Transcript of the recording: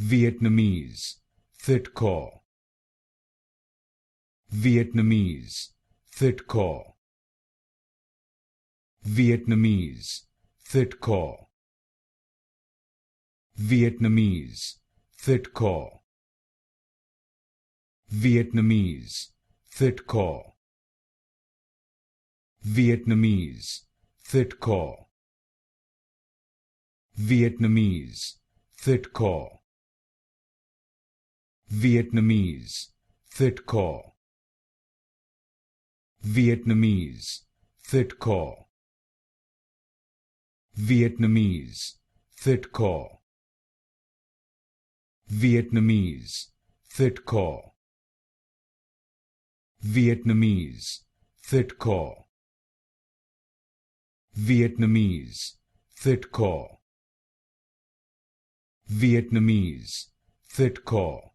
Vietnamese, Thit Kho. Vietnamese, Thit Kho. Vietnamese, Thit Kho. Vietnamese, Thit Kho. Vietnamese, Thit Kho. Vietnamese, Thit Kho. Vietnamese, Thit Kho. Vietnamese, Thit Kho. Vietnamese, Thit Kho. Vietnamese, Thit Kho. Vietnamese, Thit Kho. Vietnamese, Thit Kho. Vietnamese, Thit Kho. Vietnamese, Thit Kho.